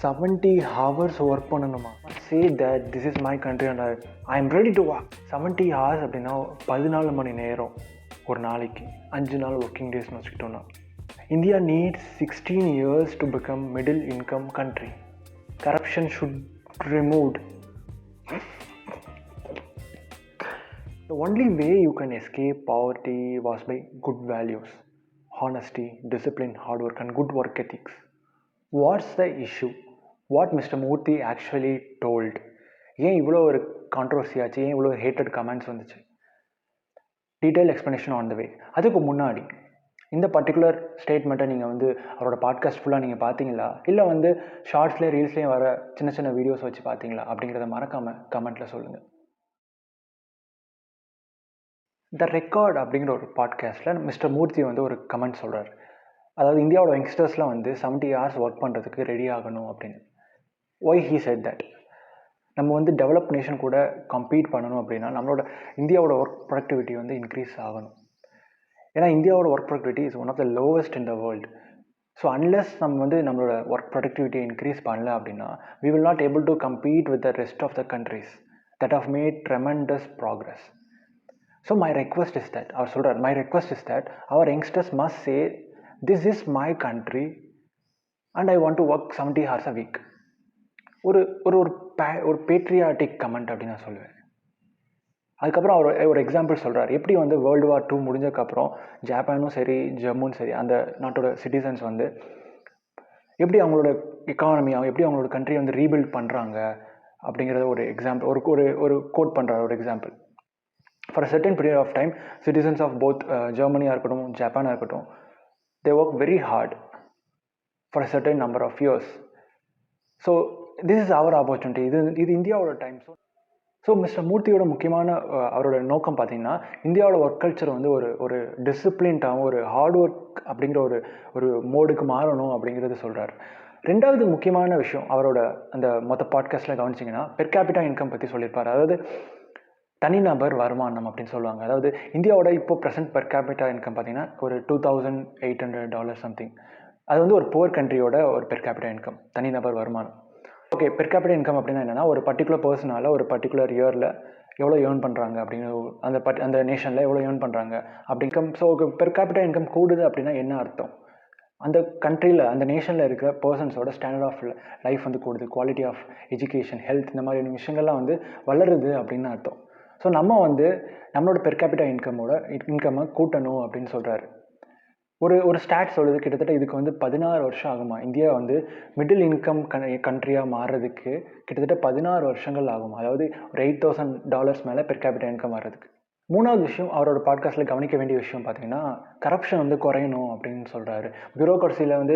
70 hours work பண்ணணுமா? Say that this is my country and I am ready to work. 70 hours அப்படின்னா 14 மணி நேரம் ஒரு நாளைக்கு, 5 நாள் ஒர்க்கிங் டேஸ்னு வச்சுக்கிட்டோன்னா. India needs 16 years to become middle income country. Corruption should removed. The only way you can escape poverty was by good values, honesty, discipline, hard work and good work ethics. What's the issue? What Mr. Murthy actually told? ஏன் இவ்வளோ ஒரு controversy ஆச்சு? ஏன் இவ்வளோ hated comments வந்துச்சு? Detail explanation on the வே. அதுக்கு முன்னாடி இந்த பர்டிகுலர் ஸ்டேட்மெண்ட்டை நீங்கள் வந்து அவரோட பாட்காஸ்ட் ஃபுல்லாக நீங்கள் பார்த்தீங்களா, இல்லை வந்து ஷார்ட்ஸ்லேயே ரீல்ஸ்லேயும் வர சின்ன சின்ன வீடியோஸ் வச்சு பார்த்தீங்களா அப்படிங்கிறத மறக்காமல் கமெண்ட்டில் சொல்லுங்கள். த ரெக்கார்ட் அப்படிங்கிற ஒரு பாட்காஸ்ட்டில் மிஸ்டர் மூர்த்தி வந்து ஒரு கமெண்ட் சொல்கிறார். அதாவது இந்தியாவோட யங்ஸ்டர்ஸ்லாம் வந்து 70 hours ஒர்க் பண்ணுறதுக்கு ரெடி ஆகணும் அப்படின்னு. Y he set that? நம்ம வந்து டெவலப் நேஷன் கூட கம்பீட் பண்ணணும் அப்படின்னா நம்மளோட இந்தியாவோட ஒர்க் ப்ரொடக்டிவிட்டி வந்து இன்க்ரீஸ் ஆகணும். ஏன்னா இந்தியாவோட work productivity is one of the lowest in the world. So unless நம்ம வந்து நம்மளோட ஒர்க் ப்ரொடக்டிவிட்டியை இன்க்ரீஸ் பண்ணல அப்படின்னா we will not able to compete with the rest of the countries that have made tremendous progress. So my request is that, அவர் சொல்கிறார், my request is that our youngsters must say this is my country and I want to work 70 hours a week. ஒரு ஒரு ஒரு patriotic comment அப்படின்னு நான் சொல்லுவேன். அதுக்கப்புறம் அவர் ஒரு எக்ஸாம்பிள் சொல்கிறார். எப்படி வந்து வேர்ல்டு வார் 2 முடிஞ்சதுக்கப்புறம் ஜப்பானும் சரி ஜம்முன்னு சரி அந்த நாட்டோட சிட்டிசன்ஸ் வந்து எப்படி அவங்களோட எக்கானமி, எப்படி அவங்களோட கண்ட்ரியை வந்து ரீபில்ட் பண்ணுறாங்க அப்படிங்கிறத ஒரு எக்ஸாம்பிள், ஒரு கோட் பண்ணுறார் ஒரு example. For a certain period of time citizens of both ஜெர்மனியாக இருக்கட்டும் ஜப்பானாக இருக்கட்டும், they work very hard for a certain number of years. So this is our opportunity. இது இந்தியாவோட டைம். ஸோ மிஸ்டர் மூர்த்தியோட முக்கியமான அவரோட நோக்கம் பார்த்தீங்கன்னா இந்தியாவோட ஒர்க் கல்ச்சர் வந்து ஒரு டிசிப்ளின்டாகவும் ஒரு ஹார்ட் ஒர்க் அப்படிங்கிற ஒரு மோடுக்கு மாறணும் அப்படிங்கிறது சொல்கிறார். ரெண்டாவது முக்கியமான விஷயம் அவரோட அந்த மொத்த பாட்காஸ்ட்டில் கவனிச்சிங்கன்னா பெர் கேபிட்டா இன்கம் பற்றி சொல்லியிருப்பார். அதாவது தனிநபர் வருமானம் அப்படின்னு சொல்லுவாங்க. அதாவது இந்தியாவோட இப்போ ப்ரெசென்ட் பெர் கேபிட்டா இன்கம் பார்த்தீங்கன்னா ஒரு $2,800 சம்திங். அது வந்து ஒரு புவர் கண்ட்ரியோட ஒரு பெர் கேபிட்டா இன்கம், தனிநபர் வருமானம். ஓகே, பெர் கேபிட்டா இன்கம் அப்படின்னா என்னென்னா ஒரு பர்டிகுலர் பர்சனால் ஒரு பர்டிகுலர் இயரில் எவ்வளோ ஏர்ன் பண்ணுறாங்க அப்படிங்கிற அந்த நேஷனில் எவ்வளோ ஏர்ன் பண்ணுறாங்க அப்படி income. So per capita income கூடுது அப்படின்னா என்ன அர்த்தம்? அந்த கண்ட்ரியில் அந்த நேஷனில் இருக்கிற பர்சன்ஸோட ஸ்டாண்டர்ட் ஆஃப் லைஃப் வந்து கூடுது, குவாலிட்டி ஆஃப் எஜுகேஷன், ஹெல்த், இந்த மாதிரியான விஷயங்கள்லாம் வந்து வளருது அப்படின்னு அர்த்தம். ஸோ நம்ம வந்து நம்மளோட பெர் கேபிட்டா இன்கம்மை கூட்டணும் அப்படின்னு சொல்கிறாரு. ஒரு ஸ்டாட் சொல்லுது, கிட்டத்தட்ட இதுக்கு வந்து 16 வருஷம் ஆகுமா. இந்தியா வந்து மிடில் இன்கம் கண்ட்ரியாக மாறுறதுக்கு கிட்டத்தட்ட 16 வருஷங்கள் ஆகும். அதாவது ஒரு $8,000 மேலே பெர் கேபிட்டா இன்கம் வர்றதுக்கு. மூணாவது விஷயம் அவரோட பாட்காஸ்ட்டில் கவனிக்க வேண்டிய விஷயம் பார்த்தீங்கன்னா கரப்ஷன் வந்து குறையணும் அப்படின்னு சொல்கிறாரு. பியூரோக்ரஸியில் வந்து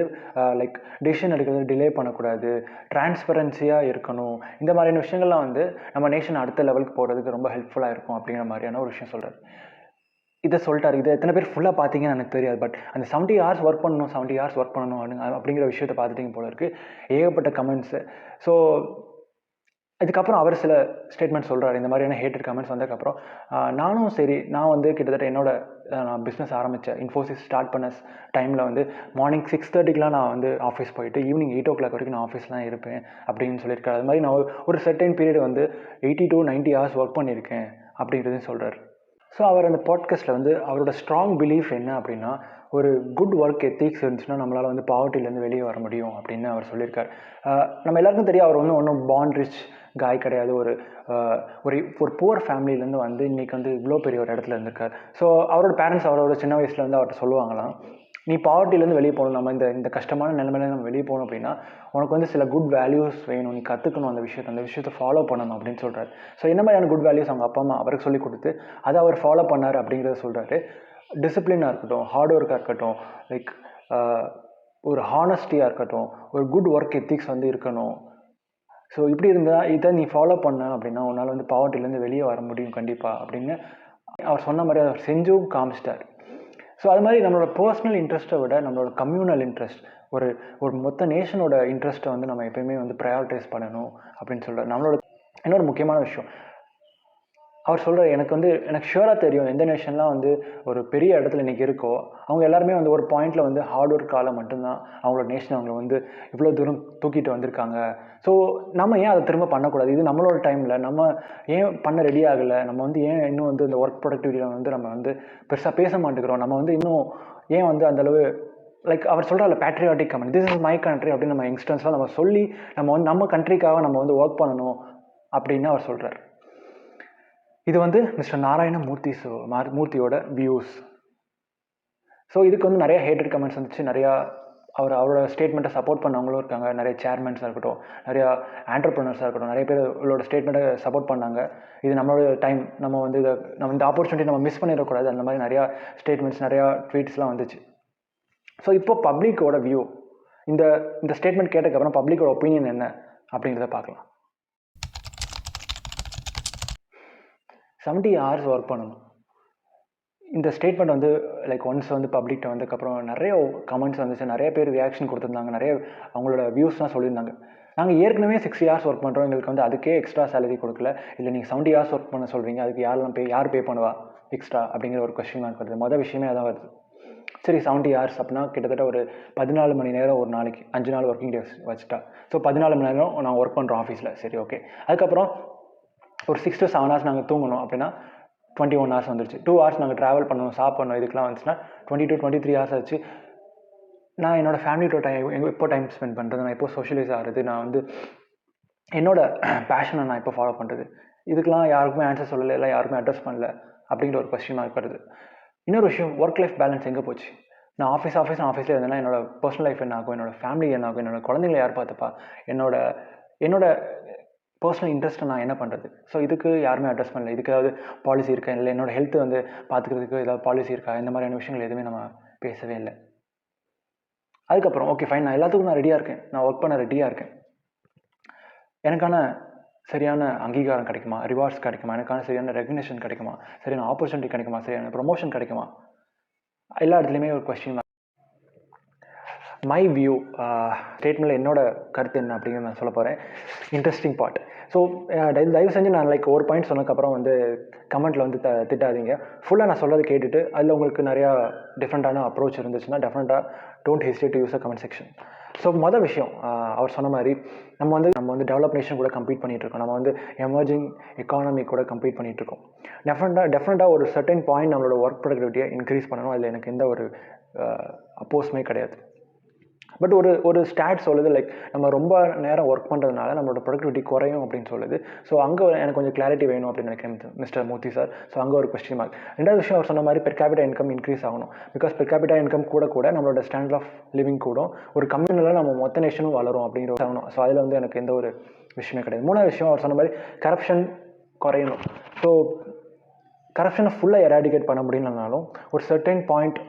லைக் டெசிஷன் எடுக்கிறது டிலே பண்ணக்கூடாது, டிரான்ஸ்பரன்சியாக இருக்கணும். இந்த மாதிரியான விஷயங்கள்லாம் வந்து நம்ம நேஷன் அடுத்த லெவலுக்கு போகிறதுக்கு ரொம்ப ஹெல்ப்ஃபுல்லாக இருக்கும் அப்படிங்கிற மாதிரியான ஒரு விஷயம் சொல்கிறார். இதை சொல்லிட்டார். இதை எத்தனை பேர் ஃபுல்லாக பார்த்தீங்கன்னு எனக்கு தெரியாது. பட் அந்த 70 hours ஒர்க் பண்ணணும், 70 hours ஒர்க் பண்ணணும் அப்படிங்கிற விஷயத்தை பார்த்துட்டிங்க போல இருக்குது. ஏகப்பட்ட கமெண்ட்ஸு. ஸோ இதுக்கப்புறம் அவர் சில ஸ்டேட்மெண்ட் சொல்கிறார். இந்த மாதிரியான ஹேட்டட் கமெண்ட்ஸ் வந்ததுக்கப்புறம் நான் வந்து கிட்டத்தட்ட நான் பிஸ்னஸ் ஆரம்பித்தேன், இன்ஃபோசிஸ் ஸ்டார்ட் பண்ண டைமில் வந்து மார்னிங் 6:30க்குலாம் நான் வந்து ஆஃபீஸ் போயிட்டு ஈவினிங் 8 o'clock வரைக்கும் நான் ஆஃபீஸ் தான் இருப்பேன் அப்படின்னு சொல்லியிருக்காரு. அது மாதிரி நான் ஒரு சர்டைன் பீரியட் வந்து 80 to 90 hours ஒர்க் பண்ணியிருக்கேன் அப்படிங்கிறதையும் சொல்கிறார். ஸோ அவர் அந்த பாட்காஸ்ட்டில் வந்து அவரோட ஸ்ட்ராங் பிலீஃப் என்ன அப்படின்னா ஒரு குட் ஒர்க் எத்திக்ஸ் இருந்துச்சுன்னா நம்மளால் வந்து பாவர்ட்டிலேருந்து வெளியே வர முடியும் அப்படின்னு அவர் சொல்லியிருக்கார். நம்ம எல்லாருக்கும் தெரியும் அவர் வந்து ஒன்றும் பார்ன் ரிச் காய் கிடையாது. ஒரு புவர் ஃபேமிலியிலேருந்து வந்து இன்றைக்கி வந்து இவ்வளோ பெரிய ஒரு இடத்துல இருந்திருக்கார். ஸோ அவரோட பேரண்ட்ஸ் அவரோட சின்ன வயசில் வந்து அவர்கிட்ட சொல்லுவாங்களாம், நீ பாவர்ட்டிலேருந்து வெளியே போகணும், நம்ம இந்த கஷ்டமான நிலைமையில நம்ம வெளியே போகணும் அப்படின்னா உனக்கு வந்து சில குட் வேல்யூஸ் வேணும், நீ கற்றுக்கணும் அந்த விஷயத்தை ஃபாலோ பண்ணணும் அப்படின்னு சொல்கிறார். ஸோ என்ன மாதிரியான குட் வேல்யூஸ் அவங்க அப்பா அம்மா அவருக்கு சொல்லி கொடுத்து அதை அவர் ஃபாலோ பண்ணார் அப்படிங்கிறத சொல்கிறாரு. டிசிப்ளினாக இருக்கட்டும், ஹார்ட் ஒர்க்காக இருக்கட்டும், லைக் ஒரு ஹானஸ்டியாக இருக்கட்டும், ஒரு குட் ஒர்க் எத்திக்ஸ் வந்து இருக்கணும். ஸோ இப்படி இருந்தால் இதை நீ ஃபாலோ பண்ண அப்படின்னா உன்னால் வந்து பாவர்ட்டிலேருந்து வெளியே வர முடியும் கண்டிப்பாக அப்படின்னு அவர் சொன்ன மாதிரி அவர் செஞ்சும் காமிச்சிட்டார். ஸோ அது மாதிரி நம்மளோட பர்சனல் இன்ட்ரெஸ்ட்டை விட நம்மளோட கம்யூனல் இன்ட்ரெஸ்ட், ஒரு மொத்த நேஷனோட இன்ட்ரெஸ்ட்டை வந்து நம்ம எப்பயுமே வந்து ப்ரையாரிட்டைஸ் பண்ணணும் அப்படின்னு சொல்கிறார். நம்மளோட இன்னொரு முக்கியமான விஷயம், அவர் சொல்கிறார், எனக்கு ஷுவராக தெரியும் எந்த நேஷன்லாம் ஒரு பெரிய இடத்துல இன்றைக்கி இருக்கோ அவங்க எல்லாருமே ஒரு பாயிண்டில் ஹார்ட் ஒர்க்கால் மட்டும்தான் அவங்களோட நேஷன் அவங்க இவ்வளோ தூரம் தூக்கிட்டு வந்திருக்காங்க. ஸோ நம்ம ஏன் அதை திரும்ப பண்ணக்கூடாது? இது நம்மளோட டைமில் நம்ம ஏன் பண்ண ரெடி ஆகலை? நம்ம ஏன் இன்னும் இந்த ஒர்க் ப்ரொடக்டிவிட்டியில் நம்ம பெருசாக பேச மாட்டேங்கிறோம்? நம்ம இன்னும் ஏன் அந்தளவு லைக் அவர் சொல்கிறார்ல patriotic comment, this is my country அப்படின்னு நம்ம யங்ஸ்டர்ஸ்லாம் நம்ம சொல்லி நம்ம கண்ட்ரிக்காக நம்ம ஒர்க் பண்ணணும் அப்படின்னு அவர் சொல்கிறார். இது மிஸ்டர் நாராயண மூர்த்தியோட வியூஸ். ஸோ இதுக்கு நிறைய ஹேட்டட் கமெண்ட்ஸ் வந்துச்சு. நிறையா அவரோட ஸ்டேட்மெண்ட்டை சப்போர்ட் பண்ணவங்களும் இருக்காங்க. நிறைய சேர்மன்ஸாக இருக்கட்டும், நிறையா ஆண்டர்ப்ரனர்ஸாக இருக்கட்டும், நிறைய பேர் இவளோட ஸ்டேட்மெண்ட்டை சப்போர்ட் பண்ணாங்க. இது நம்மளோட டைம், நம்ம நம்ம இந்த ஆப்பர்ச்சுனிட்டி நம்ம மிஸ் பண்ணிடக்கூடாது. அந்த மாதிரி நிறையா ஸ்டேட்மெண்ட்ஸ், நிறையா ட்வீட்ஸ்லாம் வந்துச்சு. ஸோ இப்போ பப்ளிக்கோட வியூ, இந்த ஸ்டேட்மெண்ட் கேட்டதுக்கப்புறம் பப்ளிக்கோட ஒப்பீனியன் என்ன அப்படிங்கிறத பார்க்கலாம். 70 hours ஒர்க் பண்ணணும். இந்த ஸ்டேட்மெண்ட் லைக் ஒன்ஸ் பப்ளிக்கிட்ட வந்ததுக்கப்புறம் நிறைய கமெண்ட்ஸ் வந்துச்சு. நிறைய பேர் ரியாக்ஷன் கொடுத்துருந்தாங்க. நிறைய அவங்களோட வியூஸ்லாம் சொல்லியிருந்தாங்க. நாங்கள் ஏற்கனவே 60 hours ஒர்க் பண்ணுறோம், எங்களுக்கு அதுக்கே எக்ஸ்ட்ரா சேலரி கொடுக்கல, இல்லை நீங்கள் 70 hours ஒர்க் பண்ண சொல்கிறீங்க, அதுக்கு யார் பே பண்ணுவா எக்ஸ்ட்ரா அப்படிங்கிற ஒரு கொஸ்டின் மார்க் வருது. மொதல் விஷயமே அதான் வருது. சரி 70 hours அப்படின்னா கிட்டத்தட்ட ஒரு 14 மணி நேரம் ஒரு நாளைக்கு, 5 நாள் ஒர்க்கிங் டேஸ் வச்சுட்டா. ஸோ 14 மணி நேரம் நான் ஒர்க் பண்ணுறோம் ஆஃபீஸில். சரி, ஓகே. அதுக்கப்புறம் ஒரு 6 to 7 hours நாங்கள் தூங்கணும் அப்படின்னா 21 hours வந்துருச்சு. 2 hours நாங்கள் ட்ராவல் பண்ணணும், சாப்பிடணும், இதுக்கெலாம் வந்துச்சுன்னா 20 to 23 hours ஆச்சு. நான் என்னோடய ஃபேமிலியோட எப்போ டைம் ஸ்பெண்ட் பண்ணுறது, நான் எப்போ சோஷியலைஸ் ஆகிறது, நான் என்னோடய பேஷனை நான் எப்போ ஃபாலோ பண்ணுறது, இதுக்கெலாம் யாருக்குமே ஆன்சர் சொல்லலை, இல்லை யாருக்குமே அட்ரஸ் பண்ணல அப்படிங்கிற ஒரு கொஸ்டின் மார்க் வருது. இன்னொரு விஷயம், ஒர்க் லைஃப் பேலன்ஸ் எங்கே போச்சு? நான் ஆஃபீஸில் இருந்தேன்னா என்னோடய பர்சனல் லைஃப் என்ன ஆகும், என்னோடய ஃபேமிலி என்ன ஆகும், என்னோடய குழந்தைங்களை யார் பார்த்துப்பா, என்னோட பர்சனல் இன்ட்ரெஸ்ட்டை நான் என்ன பண்ணுறது? ஸோ இதுக்கு யாருமே அட்ரஸ் பண்ணல. இதுக்கு ஏதாவது பாலிசி இருக்கா, இல்லை என்னோடய ஹெல்த்து பார்த்துக்கிறதுக்கு ஏதாவது பாலிசி இருக்கா, இந்த மாதிரியான விஷயங்கள் எதுவுமே நம்ம பேசவே இல்லை. அதுக்கப்புறம் ஓகே ஃபைன், நான் எல்லாத்துக்கும் நான் ரெடியாக இருக்கேன், நான் ஒர்க் பண்ண ரெடியாக இருக்கேன். எனக்கான சரியான அங்கீகாரம் கிடைக்குமா, ரிவார்ட்ஸ் கிடைக்குமா, எனக்கான சரியான ரெகக்னேஷன் கிடைக்குமா, சரியான ஆப்பர்ச்சுனிட்டி கிடைக்குமா, சரியான ப்ரொமோஷன் கிடைக்குமா, எல்லா இடத்துலையுமே ஒரு கொஸ்டின். மை வியூ ஸ்டேட்மெண்ட்டில் என்னோட கருத்து என்ன அப்படிங்கிறது நான் சொல்ல போகிறேன். Interesting part. ஸோ தயவு செஞ்சு நான் லைக் ஒரு பாயிண்ட் சொன்னதுக்கப்புறம் கமெண்ட்டில் திட்டாதீங்க. ஃபுல்லாக நான் சொல்கிறது கேட்டுட்டு அதில் உங்களுக்கு நிறையா டிஃப்ரெண்ட்டான அப்ரோச் இருந்துச்சுன்னா டெஃபினட்டாக don't hesitate to use a comment section. So மொதல் விஷயம், அவர் சொன்ன மாதிரி நம்ம டெவலப் நேஷன் கூட கம்பீட் பண்ணிகிட்ருக்கோம், நம்ம எமர்ஜிங் எக்கானமி கூட கம்பீட் பண்ணிகிட்ருக்கோம். டெஃபினட்டாக ஒரு சர்டன் பாயிண்ட் நம்மளோட ஒர்க் ப்ரொடக்டிவிட்டியை இன்க்ரீஸ் பண்ணணும். அதில் எனக்கு எந்த ஒரு அப்போஸுமே கிடையாது. பட் ஒரு ஸ்டாட் சொல்லுது லைக் நம்ம ரொம்ப நேரம் ஒர்க் பண்ணுறதுனால நம்மளோட ப்ரொடக்டிவிட்டி குறையும் அப்படின்னு சொல்லுது. ஸோ அங்கே எனக்கு கொஞ்சம் கிளாரிட்டி வேணும் அப்படின்னு நினைக்கிறேன் மிஸ்டர் மூர்த்தி சார். ஸோ அங்கே ஒரு கொஸ்டின் மார்க். ரெண்டாவது விஷயம், அவர் சொன்ன மாதிரி பெர் கேபிட்டா இன்கம் இன்க்ரீஸ் ஆகணும். பிகாஸ் பெர் கேபிட்டா இன்கம் கூட நம்மளோட ஸ்டாண்டர்ட் ஆஃப் லிவிங் கூடும், ஒரு கம்யூனில் நம்ம மொத்த நேஷனும் வளரும் அப்படிங்கிற ஆகணும். ஸோ அதில் எனக்கு எந்த ஒரு விஷயமே கிடையாது. மூணாவது விஷயம், அவர் சொன்ன மாதிரி கரப்ஷன் குறையணும். ஸோ கரப்ஷனை ஃபுல்லாக எராடிகேட் பண்ண முடியலனாலும் ஒரு சர்டன் பாயிண்ட்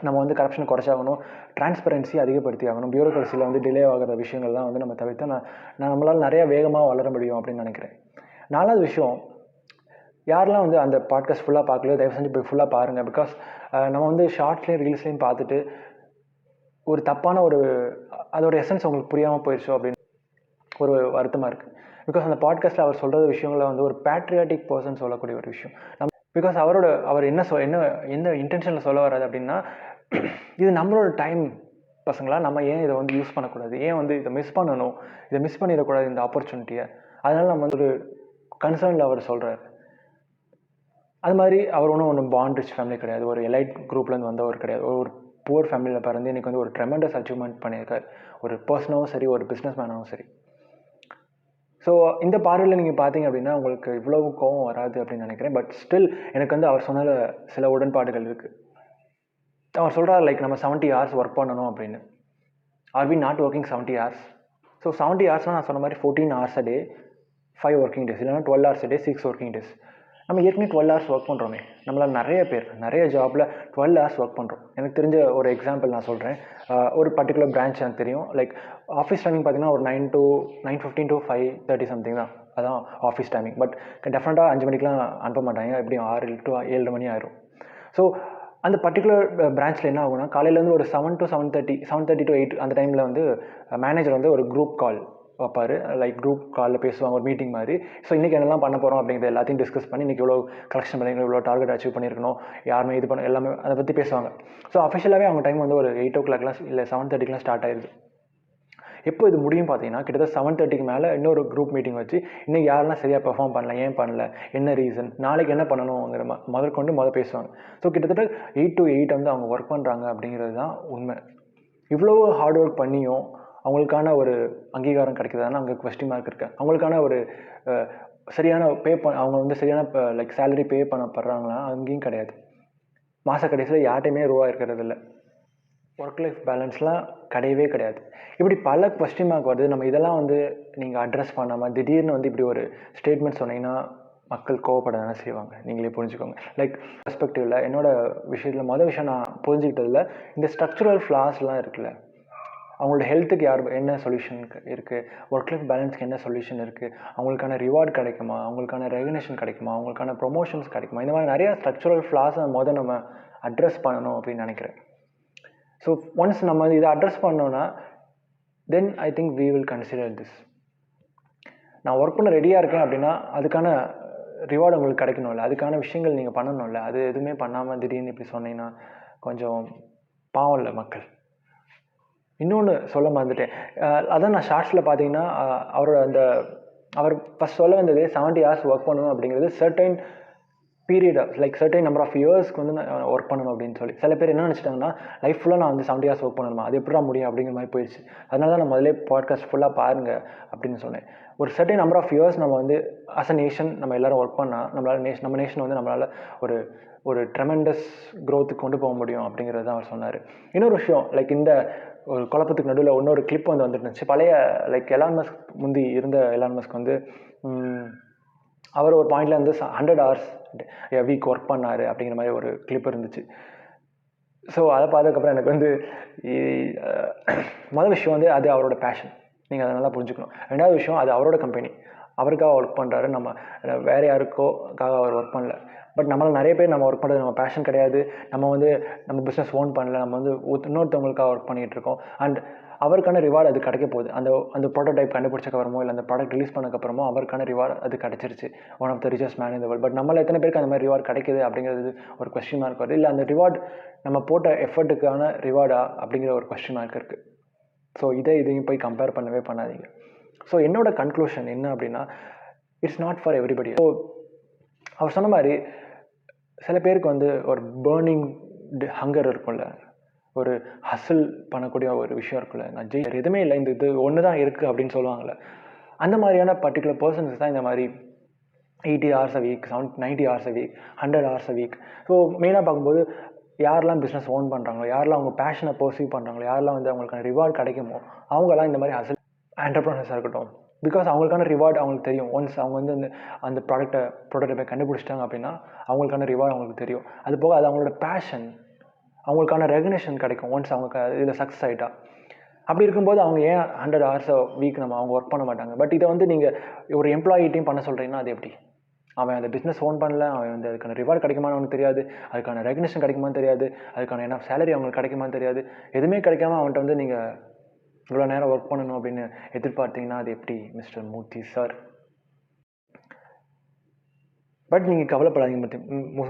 நம்ம கரப்ஷனை குறைச்சாகணும், டிரான்ஸ்பரன்சி அதிகப்படுத்தி ஆகணும், பியூரோக்ரஸியில் டிலே ஆகிற விஷயங்கள்லாம் நம்ம தவிர்த்து நம்மளால் நிறையா வேகமாக வளர முடியும் அப்படின்னு நினைக்கிறேன். நாலாவது விஷயம், யாரெல்லாம் அந்த பாட்காஸ்ட் ஃபுல்லாக பார்க்கலையோ தயவு செஞ்சு போய் ஃபுல்லாக பாருங்கள். பிகாஸ் நம்ம ஷார்ட்ஸ்லேயும் ரீல்ஸ்லேயும் பார்த்துட்டு ஒரு தப்பான அதோட எசன்ஸ் உங்களுக்கு புரியாமல் போயிடுச்சோ அப்படின்னு ஒரு வருத்தமாக இருக்குது. பிகாஸ் அந்த பாட்காஸ்ட்டில் அவர் சொல்கிற விஷயங்களை ஒரு பேட்ரியாட்டிக் பர்சன் சொல்லக்கூடிய ஒரு விஷயம். பிகாஸ் அவர் என்ன இன்டென்ஷனில் சொல்ல வராது அப்படின்னா, இது நம்மளோட டைம் பசங்களா, நம்ம ஏன் இதை யூஸ் பண்ணக்கூடாது, ஏன் இதை மிஸ் பண்ணணும், இதை மிஸ் பண்ணிடக்கூடாது இந்த ஆப்பர்ச்சுனிட்டியை, அதனால் நம்ம ஒரு கன்சர்னில் அவர் சொல்கிறார். அது மாதிரி அவர் ஒன்றும் பாண்ட் ரிச் ஃபேமிலி கிடையாது, ஒரு எலைட் குரூப்லேருந்து வந்தவர் கிடையாது, ஒரு புவர் ஃபேமிலியில் பிறந்து இன்றைக்கி ஒரு ட்ரெமெண்டஸ் அச்சீவ்மெண்ட் பண்ணியிருக்கார், ஒரு பர்சனாகவும் சரி, ஒரு பிஸ்னஸ் மேனாகவும் சரி. ஸோ இந்த பார்வையில் நீங்கள் பார்த்தீங்க அப்படின்னா உங்களுக்கு இவ்வளவு கோவம் வராது அப்படின்னு நினைக்கிறேன். பட் ஸ்டில் எனக்கு அவர் சொன்ன சில உடன்பாடுகள் இருக்குது. அவர் சொல்கிறார் லைக் நம்ம 70 hours ஒர்க் பண்ணணும் அப்படின்னு. Are we not working 70 hours? So 70 hoursனால் நான் சொன்ன மாதிரி 14 hours a day, 5 working days, இல்லைனா 12 hours a day, 6 working days. நம்ம ஏற்கனவே 12 hours ஒர்க் பண்ணுறோமே, நம்மளால் நிறைய ஜாபில் 12 hours ஒர்க் பண்ணுறோம். எனக்கு தெரிஞ்ச ஒரு எக்ஸாம்பிள் நான் சொல்கிறேன். ஒரு பர்டிகுலர் பிரான்ச் எனக்கு தெரியும். லைக் ஆஃபீஸ் டைமிங் பார்த்தீங்கன்னா ஒரு 9:15 to 5:30 சம்திங் தான், அதான் ஆஃபீஸ் டைமிங். பட் டெஃபினட்டாக 5 மணிக்கெலாம் அனுப்ப மாட்டாங்க, எப்படியும் 6 to 7 மணி ஆயிரும். ஸோ அந்த பர்டிகுலர் பிரான்ச்சில் என்ன ஆகுனா, காலையிலேருந்து ஒரு 7 to 7:30 to 8 அந்த டைமில் மேனேஜர் ஒரு குரூப் கால் வைப்பார். லைக் குரூப் காலில் பேசுவாங்க, ஒரு மீட்டிங் மாதிரி. ஸோ இன்றைக்கி என்னெல்லாம் பண்ண போகிறோம் அப்படிங்கிறது எல்லாத்தையும் டிஸ்கஸ் பண்ணி இன்றைக்கி இவ்வளோ கலெக்ஷன் பண்ணியிருக்கணும், இவ்வளோ டார்கெட் அச்சீவ் பண்ணியிருக்கணும், யாருமே இது பண்ண எல்லாமே அதை பற்றி பேசுவாங்க. ஸோ அஃபிஷியலாகவே அவங்க டைம் வந்து ஒரு 8 o'clock இல்லை 7:30 ஸ்டார்ட் ஆயிடுது. எப்போ இது முடியும் பார்த்தீங்கன்னா கிட்டத்தட்ட 7:30 மேலே இன்னொரு குரூப் மீட்டிங் வச்சு இன்றைக்கி யாரெல்லாம் சரியாக பெர்ஃபார்ம் பண்ணல, ஏன் பண்ணல, என்ன ரீசன், நாளைக்கு என்ன பண்ணணுங்கிற முதற்கொண்டு பேசுவாங்க. ஸோ கிட்டத்தட்ட 8 to 8 வந்து அவங்க ஒர்க் பண்ணுறாங்க அப்படிங்கிறது தான் உண்மை. இவ்வளோ ஹார்ட் ஒர்க் பண்ணியும் அவங்களுக்கான ஒரு அங்கீகாரம் கிடைக்குதுன்னா அங்கே கொஸ்டின் மார்க் இருக்கு. அவங்களுக்கான ஒரு சரியான அவங்க வந்து சரியான லைக் சேலரி பே பண்ணப்படுறாங்களா, அங்கேயும் கிடையாது. மாத கடைசியில் யார்ட்டையுமே ரூபா இருக்கிறது இல்லை. ஒர்க் லைஃப் பேலன்ஸ்லாம் கிடையவே கிடையாது. இப்படி பல கொஸ்டின் மார்க் வருது. நம்ம இதெல்லாம் வந்து நீங்கள் அட்ரஸ் பண்ணாமல் திடீர்னு வந்து இப்படி ஒரு ஸ்டேட்மெண்ட் சொன்னீங்கன்னா மக்கள் கோவப்பட தானே செய்வாங்க. நீங்களே புரிஞ்சுக்கோங்க. லைக் பெர்ஸ்பெக்டிவில் என்னோட விஷயத்தில் விஷயம் நான் புரிஞ்சுக்கிட்டதில் இந்த ஸ்ட்ரக்சரல் ஃப்ளாஸ்லாம் இருக்குல்ல, அவங்களோட ஹெல்த்துக்கு என்ன சொல்யூஷன் இருக்குது, ஒர்க் லைஃப் பேலன்ஸ்க்கு என்ன சொல்யூஷன் இருக்குது, அவங்களுக்கான ரிவார்டு கிடைக்குமா, அவங்களுக்கான ரெகக்னேஷன் கிடைக்குமா, அவங்களுக்கான ப்ரொமோஷன்ஸ் கிடைக்குமா, இந்த மாதிரி நிறையா ஸ்ட்ரக்சரல் ஃப்ளாஸை நம்ம அட்ரஸ் பண்ணணும் அப்படின்னு நினைக்கிறேன். ஸோ ஒன்ஸ் நம்ம இதை அட்ரஸ் பண்ணோன்னா then I think we will consider this. நான் ஒர்க் பண்ண ரெடியாக இருக்கேன் அப்படின்னா அதுக்கான ரிவார்டு உங்களுக்கு கிடைக்கணும்ல, அதுக்கான விஷயங்கள் நீங்கள் பண்ணணும்ல. அது எதுவுமே பண்ணாமல் திடீர்னு இப்படி சொன்னீங்கன்னா கொஞ்சம் பாவம் இல்லை மக்கள். இன்னொன்று சொல்ல மறந்துட்டேன். அதான் நான் ஷார்ட்ஸில் பார்த்தீங்கன்னா அவர் ஃபஸ்ட் சொல்ல வந்தது 70 hours ஒர்க் பண்ணணும் அப்படிங்கிறது certain period like certain number of இயர்ஸ்க்கு வந்து நான் ஒர்க் பண்ணணும் அப்படின்னு சொல்லி. சில பேர் என்ன நினச்சிட்டாங்கன்னா லைஃப் ஃபுல்லாக நான் வந்து 70 hours ஒர்க் பண்ணணுமா, அது எப்படா முடியும் அப்படிங்கிற மாதிரி போயிடுச்சு. அதனால தான் நான் முதலே பாட்காஸ்ட் ஃபுல்லாக பாருங்கள் அப்படின்னு சொன்னேன். ஒரு சர்டைன் நம்பர் ஆஃப் இயர்ஸ் நம்ம வந்து அஸ் அ நேஷன் நம்ம எல்லோரும் ஒர்க் பண்ணால் நம்ம நேஷன் வந்து நம்மளால் ஒரு ட்ரெமெண்டஸ் க்ரோத்துக்கு கொண்டு போக முடியும் அப்படிங்கிறது தான் அவர் சொன்னார். இன்னொரு விஷயம், லைக் இந்த ஒரு குழப்பத்துக்கு நடுவில் இன்னொரு கிளிப் வந்துருந்துச்சு. பழைய லைக் எலான் மஸ்க் முந்தி இருந்த எலான் மஸ்க் வந்து அவர் ஒரு பாயிண்டில் வந்து 100 hours வீக் ஒர்க் பண்ணார் அப்படிங்கிற மாதிரி ஒரு கிளிப் இருந்துச்சு. ஸோ அதை பார்த்ததுக்கப்புறம் எனக்கு வந்து முதல் விஷயம் வந்து அது அவரோட பேஷன், நீங்கள் அதை நல்லா புரிஞ்சுக்கணும். ரெண்டாவது விஷயம், அது அவரோட கம்பெனி, அவருக்காக ஒர்க் பண்ணுறாரு. நம்ம வேறு யாருக்கோக்காக அவர் ஒர்க் பண்ணல. பட் நம்மளால் நிறைய பேர் நம்ம ஒர்க் பண்ணுறது நம்ம பேஷன் கிடையாது, நம்ம பிஸ்னஸ் ஓன் பண்ணல, நம்ம வந்து இன்னொருத்தவங்களுக்காக ஒர்க் பண்ணிகிட்ருக்கோம். அண்ட் அவருக்கான ரிவார்டு அது கிடைக்க போகுது. அந்த ப்ரோட்டோடைப் கண்டுபிடிச்சக்கப்புறமோ இல்லை அந்த ப்ராடக்ட் ரிலீஸ் பண்ணக்கப்புறமோ அவருக்கான ரிவார்டு அது கிடச்சிருச்சு. One of the richest man in the world. But நம்மள எத்தனை பேருக்கு அந்த மாதிரி ரிவார்டு கிடைக்குது அப்படிங்கிறது ஒரு கொஸ்டின் மார்க் வருது. இல்லை அந்த ரிவார்டு நம்ம போட்ட எஃபர்ட்டுக்கான ரிவார்டா அப்படிங்கிற ஒரு கொஸ்டின் மார்க் இருக்குது. ஸோ இதையும் போய் கம்பேர் பண்ணவே பண்ணாதீங்க. ஸோ என்னோட கன்க்ளூஷன் என்ன அப்படின்னா, it's not for everybody. So அவர் சொன்ன மாதிரி சில பேருக்கு வந்து ஒரு பேர்னிங் ஹங்கர் இருக்கும்ல, ஒரு ஹசில் பண்ணக்கூடிய ஒரு விஷயம் இருக்குல்ல, நான் எதுவுமே இல்லை, இது ஒன்று தான் இருக்குது அப்படின்னு சொல்லுவாங்கள்ல, அந்த மாதிரியான பர்டிகுலர் பர்சன்ஸ் தான் இந்த மாதிரி 80 hours a week, 90 hours a week, 100 hours a week. So மெயினாக பார்க்கும்போது யாரெல்லாம் பிஸ்னஸ் ஓன் பண்ணுறாங்களோ, யாரெல்லாம் அவங்க பேஷனை பர்சீவ் பண்ணுறாங்களோ, யாரெல்லாம் வந்து அவங்களுக்கான ரிவார்டு கிடைக்குமோ அவங்களாம் இந்த மாதிரி ஹசில் என்டர்ப்ரனர்ஸாக இருக்கட்டும். பிகாஸ் அவங்களுக்கான ரிவார்டு அவங்களுக்கு தெரியும். ஒன்ஸ் அவங்க வந்து அந்த ப்ராடக்ட்டை கண்டுபிடிச்சிட்டாங்க அப்படின்னா அவங்களுக்கான ரிவார்டு அவங்களுக்கு தெரியும். அது போக அது அவங்களோட பேஷன், அவங்களுக்கான ரெகக்னேஷன் கிடைக்கும் ஒன்ஸ் அவங்க இதில் சக்ஸஸ் ஆகிட்டா. அப்படி இருக்கும்போது அவங்க ஏன் 100 hours a week அவங்க ஒர்க் பண்ண மாட்டாங்க. பட் இதை வந்து நீங்கள் ஒரு எம்ப்ளாயிட்டையும் பண்ண சொல்கிறீங்கன்னா அது எப்படி? அவன் அந்த பிஸ்னஸ் ஓன் பண்ணல, அவன் வந்து அதுக்கான ரிவார்டு கிடைக்குமான்னு அவனுக்கு தெரியாது, அதுக்கான ரெகக்னேஷன் கிடைக்குமான்னு தெரியாது, அதுக்கான என்ன சேலரி அவங்களுக்கு கிடைக்குமான்னு தெரியாது. எதுவுமே கிடைக்காம அவன்கிட்ட வந்து நீங்கள் இவ்வளோ நேரம் ஒர்க் பண்ணணும் அப்படின்னு எதிர்பார்த்தீங்கன்னா அது எப்படி மிஸ்டர் மூர்த்தி சார்? பட் நீங்கள் கவலைப்படாதீங்க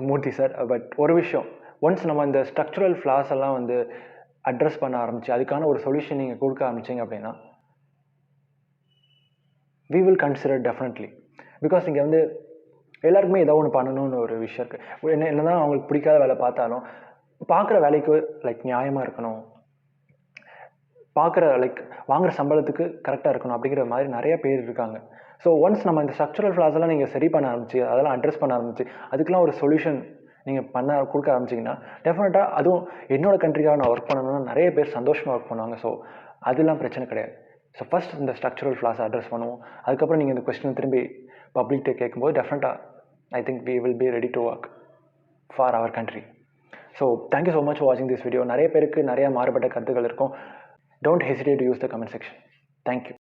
மூர்த்தி சார். பட் ஒரு விஷயம், ஒன்ஸ் நம்ம இந்த ஸ்ட்ரக்சரல் ஃப்ளாஸ் எல்லாம் வந்து அட்ரஸ் பண்ண ஆரம்பிச்சு அதுக்கான ஒரு சொல்யூஷன் நீங்கள் கொடுக்க ஆரம்பிச்சிங்க அப்படின்னா we will consider definitely. Because இங்கே வந்து எல்லாருக்குமே ஏதோ ஒன்று பண்ணணும்னு ஒரு விஷயம் இருக்குது. என்னதான் அவங்களுக்கு பிடிக்காத வேலை பார்த்தாலும் பார்க்குற வேலைக்கு லைக் நியாயமாக இருக்கணும், வாங்குகிற சம்பளத்துக்கு கரெக்டாக இருக்கணும் அப்படிங்கிற மாதிரி நிறைய பேர் இருக்காங்க. ஸோ ஒன்ஸ் நம்ம இந்த ஸ்ட்ரக்சரல் ஃப்ளாஸெல்லாம் நீங்கள் சரி பண்ண ஆரம்பிச்சு, அதெல்லாம் அட்ரஸ் பண்ண ஆரம்பிச்சு, அதுக்கெலாம் ஒரு சொல்யூஷன் நீங்கள் கொடுக்க ஆரம்பிச்சிங்கன்னா டெஃபினட்டாக அதுவும் என்னோடய கண்ட்ரிக்காக நான் ஒர்க் பண்ணணும்னா நிறைய பேர் சந்தோஷமாக ஒர்க் பண்ணுவாங்க. ஸோ அதெல்லாம் பிரச்சனை கிடையாது. ஸோ ஃபஸ்ட் இந்த ஸ்ட்ரக்சரல் ஃப்ளாஸை அட்ரஸ் பண்ணுவோம். அதுக்கப்புறம் நீங்கள் இந்த கொஸ்டினை திரும்பி பப்ளிக்கிட்ட கேட்கும்போது டெஃபினட்டாக I think we will be ready to work for our country. So thank you so much for வாட்சிங் திஸ் வீடியோ. நிறைய பேருக்கு நிறையா மாறுபட்ட கருத்துக்கள் இருக்கும். Don't hesitate to use the comment section. Thank you.